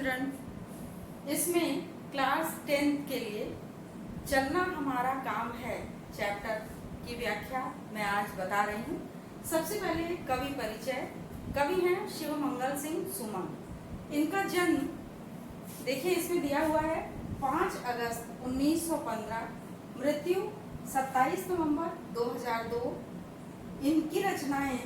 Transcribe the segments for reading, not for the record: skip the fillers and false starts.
Children, इसमें class 10th के लिए चलना हमारा काम है चैप्टर की व्याख्या मैं आज बता रही हूँ। सबसे पहले कवि परिचय। कवि हैं शिवमंगल सिंह सुमन। इनका जन्म देखिए इसमें दिया हुआ है 5 अगस्त 1915, मृत्यु 27 नवंबर 2002। इनकी रचनाएं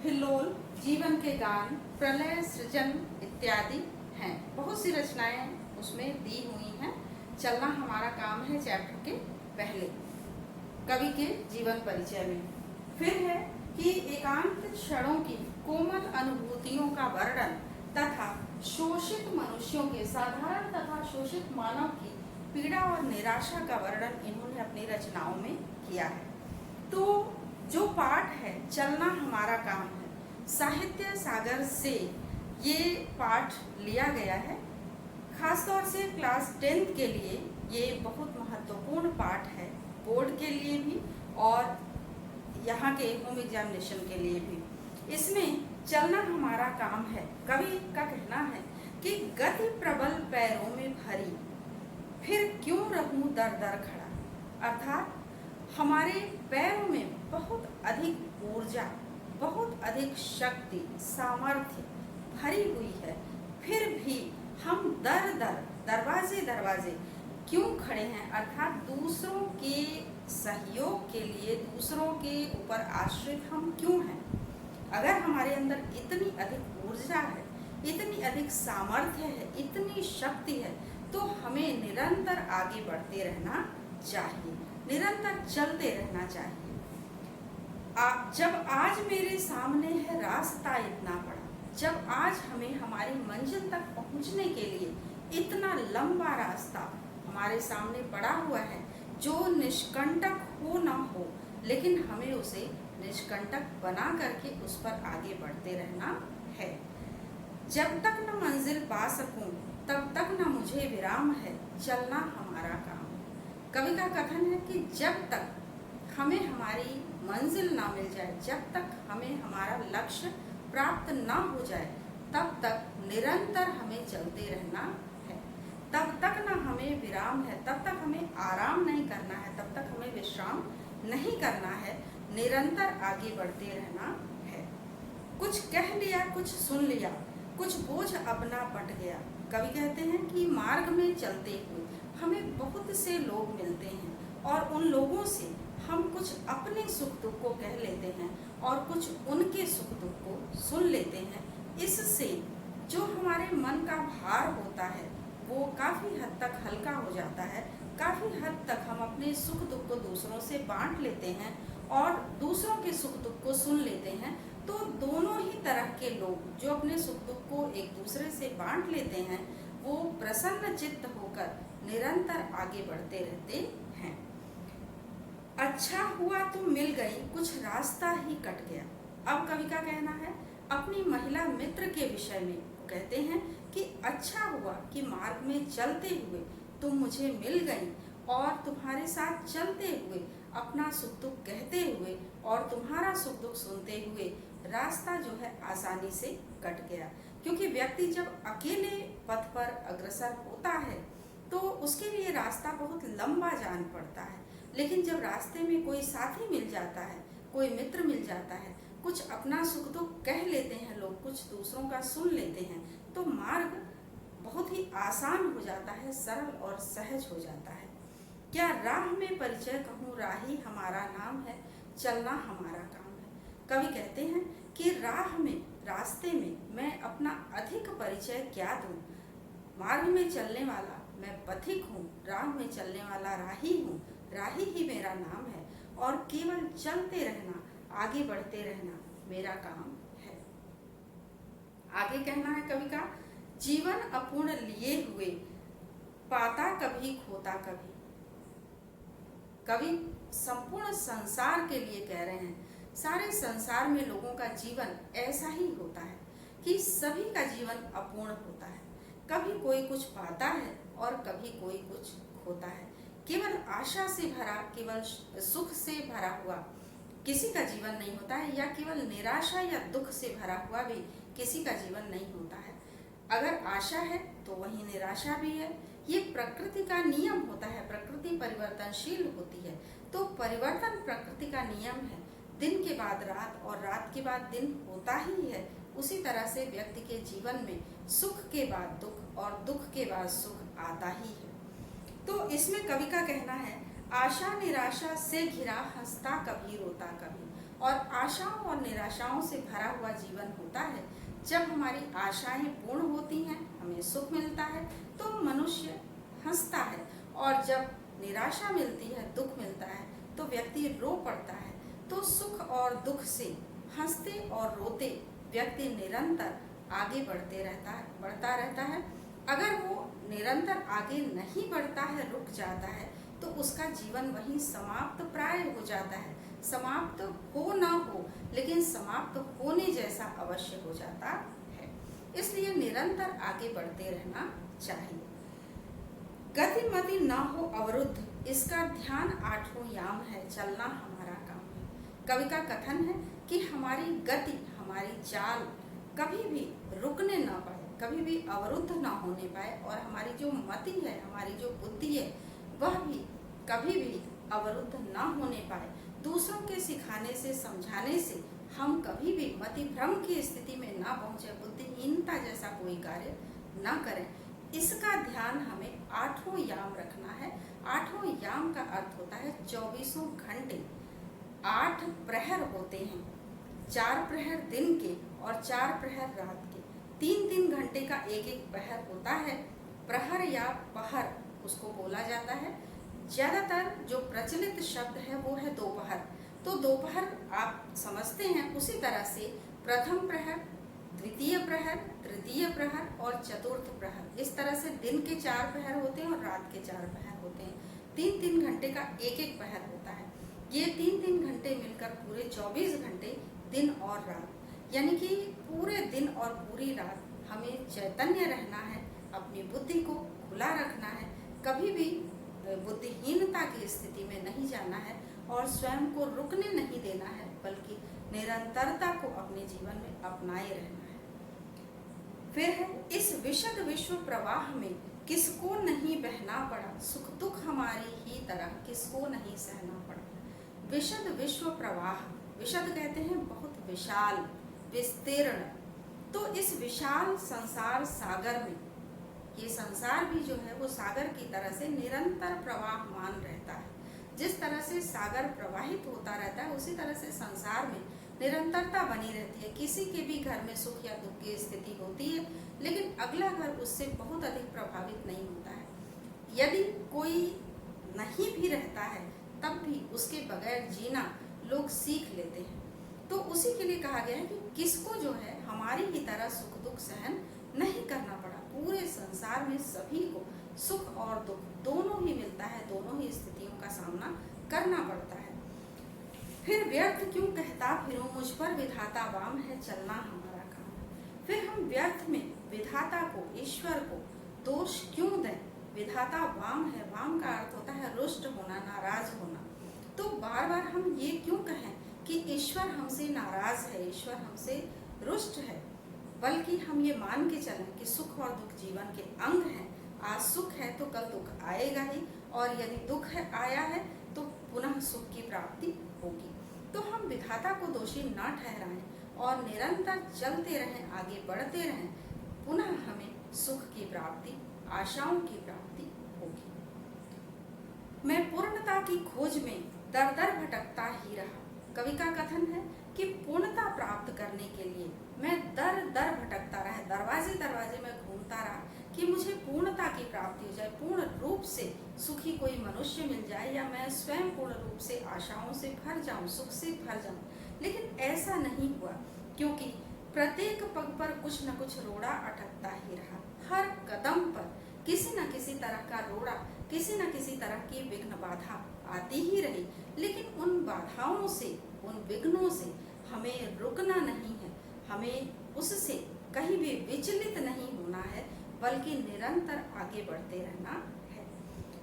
हिल्लोल, जीवन के गान, प्रलय, सृजन इत्यादि हैं। बहुत सी रचनाएं उसमें दी हुई हैं। चलना हमारा काम है चैप्टर के पहले कवि के जीवन परिचय में। फिर है कि एकांत क्षणों की कोमल अनुभूतियों का वर्णन तथा शोषित मनुष्यों के, साधारण तथा शोषित मानव की पीड़ा और निराशा का वर्णन इन्होंने अपनी रचनाओं में किया है। तो जो पाठ है चलना हमारा काम है, साहित्य सागर से ये पाठ लिया गया है। खासतौर से क्लास 10th के लिए ये बहुत महत्वपूर्ण पाठ है, बोर्ड के लिए भी और यहाँ के होम एग्जामिनेशन के लिए भी। इसमें चलना हमारा काम है, कवि का कहना है कि गति प्रबल पैरों में भरी, फिर क्यों रहूं दर दर खड़ा। अर्थात हमारे पैरों में बहुत अधिक ऊर्जा, बहुत अधिक शक्ति, सामर्थ्य भरी हुई है, फिर भी हम दर दर, दरवाजे दरवाजे क्यों खड़े हैं। अर्थात दूसरों के सहयोग के लिए, दूसरों के ऊपर आश्रित हम क्यों हैं। अगर हमारे अंदर इतनी अधिक ऊर्जा है, इतनी अधिक सामर्थ्य है, इतनी शक्ति है, तो हमें निरंतर आगे बढ़ते रहना चाहिए, निरंतर चलते रहना चाहिए। जब आज मेरे सामने है रास्ता इतना बड़ा, जब आज हमें हमारी मंजिल तक पहुंचने के लिए इतना लंबा रास्ता हमारे सामने पड़ा हुआ है, जो निष्कंटक हो ना हो, लेकिन हमें उसे निष्कंटक बना करके उस पर आगे बढ़ते रहना है। जब तक न मंजिल पा सकूं तब तक न मुझे विराम है, चलना हमारा काम है। कवि का कथन है कि जब तक हमें हमारी मंजिल ना मिल जाए, जब तक हमें हमारा लक्ष्य प्राप्त ना हो जाए, तब तक निरंतर हमें चलते रहना है। तब तक ना हमें विराम है, तब तक हमें आराम नहीं करना है, तब तक हमें विश्राम नहीं करना है, निरंतर आगे बढ़ते रहना है। कुछ कह लिया, कुछ सुन लिया, कुछ बोझ अपना पट गया। कवि कहते हैं कि मार्ग में चलते हुए हमें बहुत से लोग मिलते हैं और उन लोगों से हम कुछ अपने सुख दुख को कह लेते हैं और कुछ उनके सुख दुख को सुन लेते हैं। इससे जो हमारे मन का भार होता है वो काफ़ी हद तक हल्का हो जाता है। काफ़ी हद तक हम अपने सुख दुख को दूसरों से बांट लेते हैं और दूसरों के सुख दुख को सुन लेते हैं। तो दोनों ही तरह के लोग जो अपने सुख दुख को एक दूसरे से बांट लेते हैं, वो प्रसन्न चित्त होकर निरंतर आगे बढ़ते रहते हैं। अच्छा हुआ तो मिल गई, कुछ रास्ता ही कट गया। अब कवि का कहना है अपनी महिला मित्र के विषय में, कहते हैं कि अच्छा हुआ कि मार्ग में चलते हुए तुम मुझे मिल गई और तुम्हारे साथ चलते हुए, अपना सुख दुख कहते हुए और तुम्हारा सुख दुख सुनते हुए रास्ता जो है आसानी से कट गया। क्योंकि व्यक्ति जब अकेले पथ पर अग्रसर होता है तो उसके लिए रास्ता बहुत लंबा जान पड़ता है, लेकिन जब रास्ते में कोई साथी मिल जाता है, कोई मित्र मिल जाता है, कुछ अपना सुख दुख कह लेते हैं लोग, कुछ दूसरों का सुन लेते हैं, तो मार्ग बहुत ही आसान हो जाता है, सरल और सहज हो जाता है। क्या राह में परिचय कहूँ, राही हमारा नाम है, चलना हमारा काम है। कवि कहते हैं कि राह में, रास्ते में मैं अपना अधिक परिचय क्या दूँ। मार्ग में चलने वाला मैं पथिक हूँ, राह में चलने वाला राही हूँ, राही ही मेरा नाम है और केवल चलते रहना, आगे बढ़ते रहना मेरा काम है। आगे कहना है कवि का, जीवन अपूर्ण लिए हुए, पाता कभी खोता कभी। कवि संपूर्ण संसार के लिए कह रहे हैं, सारे संसार में लोगों का जीवन ऐसा ही होता है कि सभी का जीवन अपूर्ण होता है। कभी कोई कुछ पाता है और कभी कोई कुछ खोता है। केवल आशा से भरा, केवल सुख से भरा हुआ किसी का जीवन नहीं होता है, या केवल निराशा या दुख से भरा हुआ भी किसी का जीवन नहीं होता है। अगर आशा है तो वही निराशा भी है। ये प्रकृति का नियम होता है, प्रकृति परिवर्तनशील होती है, तो परिवर्तन प्रकृति का नियम है। दिन के बाद रात और रात के बाद दिन होता ही है। उसी तरह से व्यक्ति के जीवन में सुख के बाद दुख और दुख के बाद सुख आता ही है। तो इसमें कवि का कहना है, आशा निराशा से घिरा हंसता कभी रोता कभी। और आशाओं और निराशाओं से भरा हुआ जीवन होता है। जब हमारी आशाएं पूर्ण होती हैं, हमें सुख मिलता है तो मनुष्य हंसता है, और जब निराशा मिलती है, दुख मिलता है, तो व्यक्ति रो पड़ता है। तो सुख और दुख से हंसते और रोते व्यक्ति निरंतर आगे बढ़ता रहता है। अगर वो निरंतर आगे नहीं बढ़ता है, रुक जाता है, तो उसका जीवन वहीं समाप्त प्राय हो जाता है। समाप्त हो ना हो, लेकिन समाप्त होने जैसा अवश्य हो जाता है। इसलिए निरंतर आगे बढ़ते रहना चाहिए। गतिमति ना हो अवरुद्ध, इसका ध्यान आठों याम है, चलना हमारा काम है। कवि का कथन है कि हमारी गति, हमारी चाल कभी भी रुकने ना पाए, कभी भी अवरुद्ध ना होने पाए, और हमारी जो मति है, हमारी जो बुद्धि है, वह भी कभी भी अवरुद्ध ना होने पाए। दूसरों के सिखाने से, समझाने से हम कभी भी मति भ्रम की स्थिति में ना पहुंचे, बुद्धिहीनता जैसा कोई कार्य ना करें। इसका ध्यान हमें आठों याम रखना है। आठों याम का अर्थ होता है 24 घंटे। 8 प्रहर होते हैं, 4 प्रहर दिन के और 4 प्रहर रात के। 3-3 घंटे का एक एक प्रहर होता है। प्रहर या पहर उसको बोला जाता है। ज्यादातर जो प्रचलित शब्द है वो है दोपहर। तो दोपहर आप समझते हैं, उसी तरह से प्रथम प्रहर, द्वितीय प्रहर, तृतीय प्रहर और चतुर्थ प्रहर, इस तरह से दिन के 4 प्रहर होते हैं और रात के 4 प्रहर होते हैं। 3-3 घंटे का एक एक प्रहर होता है। ये 3-3 घंटे मिलकर पूरे 24 घंटे दिन और रात, यानी कि पूरे दिन और पूरी रात हमें चैतन्य रहना है, अपनी बुद्धि को खुला रखना है, कभी भी बुद्धिहीनता की स्थिति में नहीं जाना है और स्वयं को रुकने नहीं देना है, बल्कि निरंतरता को अपने जीवन में अपनाए रहना है। फिर है, इस विशद विश्व प्रवाह में किसको नहीं बहना पड़ा, सुख दुख हमारी ही तरह किसको नहीं सहना पड़ा। विशद विश्व प्रवाह, विशद कहते हैं बहुत विशाल, विस्तीर्ण। तो इस विशाल संसार सागर में, ये संसार भी जो है वो सागर की तरह से निरंतर प्रवाहमान रहता है। जिस तरह से सागर प्रवाहित होता रहता है, उसी तरह से संसार में निरंतरता बनी रहती है। किसी के भी घर में सुख या दुख की स्थिति होती है, लेकिन अगला घर उससे बहुत अधिक प्रभावित नहीं होता है। यदि कोई नहीं भी रहता है, तब भी उसके बगैर जीना लोग सीख लेते हैं। तो उसी के लिए कहा गया है कि किसको जो है हमारी ही तरह सुख दुख सहन नहीं करना पड़ा। पूरे संसार में सभी को सुख और दुख दोनों ही मिलता है, दोनों ही स्थितियों का सामना करना पड़ता है। फिर व्यर्थ क्यों कहता फिरूं, मुझ पर विधाता वाम है, चलना हमारा काम है। फिर हम व्यर्थ में विधाता को, ईश्वर को दोष क्यों दें। विधाता वाम है, वाम का अर्थ होता है रुष्ट होना, नाराज होना। तो बार बार हम ये क्यों कहें कि ईश्वर हमसे नाराज है, ईश्वर हमसे रुष्ट है, बल्कि हम ये मान के चलें कि सुख और दुख जीवन के अंग हैं। आज सुख है तो कल दुख आएगा ही, और यदि दुख है आया है तो पुनः सुख की प्राप्ति होगी। तो हम विधाता को दोषी न ठहराएं और निरंतर चलते रहें, आगे बढ़ते रहें, पुनः हमें सुख की प्राप्ति, आशाओं की प्राप्ति होगी। मैं पूर्णता की खोज में दर दर भटकता ही रहा। कवि का कथन है कि पूर्णता प्राप्त करने के लिए मैं दर दर भटकता रहा, दरवाजे दरवाजे में घूमता रहा कि मुझे पूर्णता की प्राप्ति हो जाए, पूर्ण रूप से सुखी कोई मनुष्य मिल जाए, या मैं स्वयं पूर्ण रूप से आशाओं से भर जाऊं, सुख से भर जाऊं। लेकिन ऐसा नहीं हुआ, क्योंकि प्रत्येक पग पर कुछ न कुछ रोड़ा अटकता ही रहा। हर कदम पर किसी न किसी तरह का रोड़ा, किसी न किसी तरह की विघ्न बाधा आती ही रही। लेकिन उन बाधाओं से, उन विघ्नों से हमें रुकना नहीं है, हमें उससे कहीं भी विचलित नहीं होना है, बल्कि निरंतर आगे बढ़ते रहना है।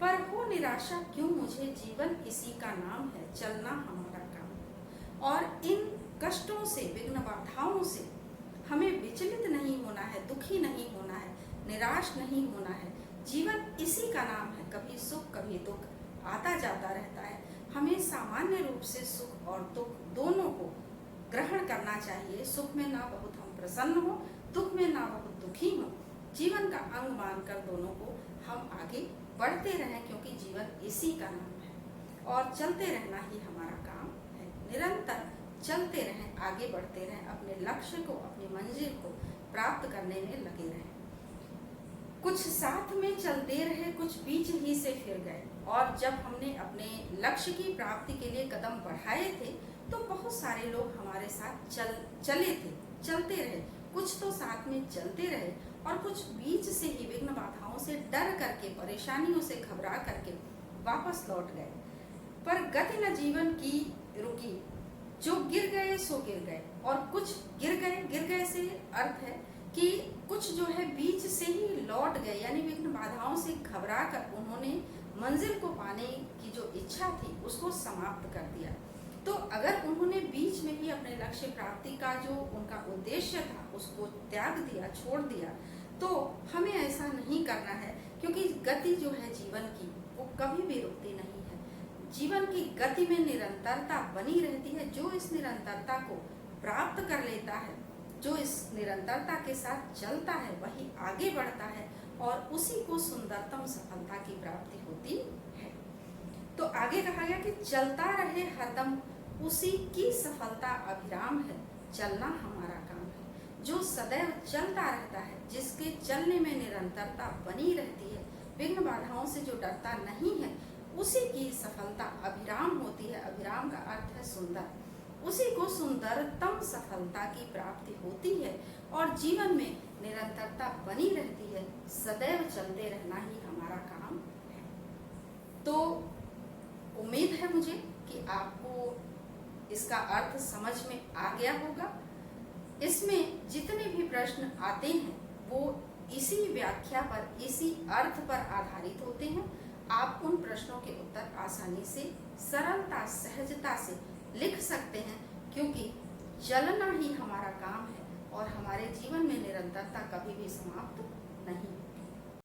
पर हो निराशा क्यों मुझे, जीवन इसी का नाम है, चलना हमारा काम है। और इन कष्टों से, विघ्न बाधाओं से हमें विचलित नहीं होना है, दुखी नहीं होना है, निराश नहीं होना है। जीवन इसी का नाम है, कभी सुख कभी दुख आता जाता रहता है। हमें सामान्य रूप से सुख और दुख दोनों को ग्रहण करना चाहिए। सुख में ना बहुत हम प्रसन्न हो, दुख में ना बहुत दुखी हो। जीवन का अंग मानकर दोनों को हम आगे बढ़ते रहें, क्योंकि जीवन इसी का नाम है और चलते रहना ही हमारा काम है। निरंतर चलते रहें, आगे बढ़ते रहें, अपने लक्ष्य को, अपनी मंजिल को प्राप्त करने में लगे रहें। कुछ साथ में चलते रहे, कुछ बीच ही से फिर गए। और जब हमने अपने लक्ष्य की प्राप्ति के लिए कदम बढ़ाए थे तो बहुत सारे लोग हमारे साथ चले थे, चलते रहे। कुछ तो साथ में चलते रहे और कुछ बीच से ही विघ्न बाधाओं से डर करके, परेशानियों से घबरा करके वापस लौट गए। पर गति न जीवन की रुकी, जो गिर गए सो गिर गए। और कुछ गिर गए से अर्थ है कि कुछ जो है बीच से ही लौट गए, यानी विघ्न बाधाओं से घबरा कर उन्होंने मंजिल को पाने की जो इच्छा थी उसको समाप्त कर दिया। तो अगर उन्होंने बीच में ही अपने लक्ष्य प्राप्ति का जो उनका उद्देश्य था उसको त्याग दिया, छोड़ दिया, तो हमें ऐसा नहीं करना है, क्योंकि गति जो है जीवन की वो कभी भी रुकती नहीं है। जीवन की गति में निरंतरता बनी रहती है। जो इस निरंतरता को प्राप्त कर लेता है, जो इस निरंतरता के साथ चलता है, वही आगे बढ़ता है और उसी को सुंदरतम सफलता की प्राप्ति होती है। तो आगे कहा गया कि चलता रहे हरदम, उसी की सफलता अभिराम है। चलना हमारा काम है। जो सदैव चलता रहता है, जिसके चलने में निरंतरता बनी रहती है, विघ्न बाधाओं से जो डरता नहीं है, उसी की सफलता अभिराम होती है। अभिराम का अर्थ है सुंदर। उसी को सुंदरतम सफलता की प्राप्ति होती है और जीवन में निरंतरता बनी रहती है। सदैव चलते रहना ही हमारा काम है। तो उम्मीद है मुझे कि आपको इसका अर्थ समझ में आ गया होगा। इसमें जितने भी प्रश्न आते हैं वो इसी व्याख्या पर, इसी अर्थ पर आधारित होते हैं। आप उन प्रश्नों के उत्तर आसानी से, सरलता, सहजता से लिख सकते हैं, क्योंकि चलना ही हमारा काम है और हमारे जीवन में निरंतरता कभी भी समाप्त नहीं।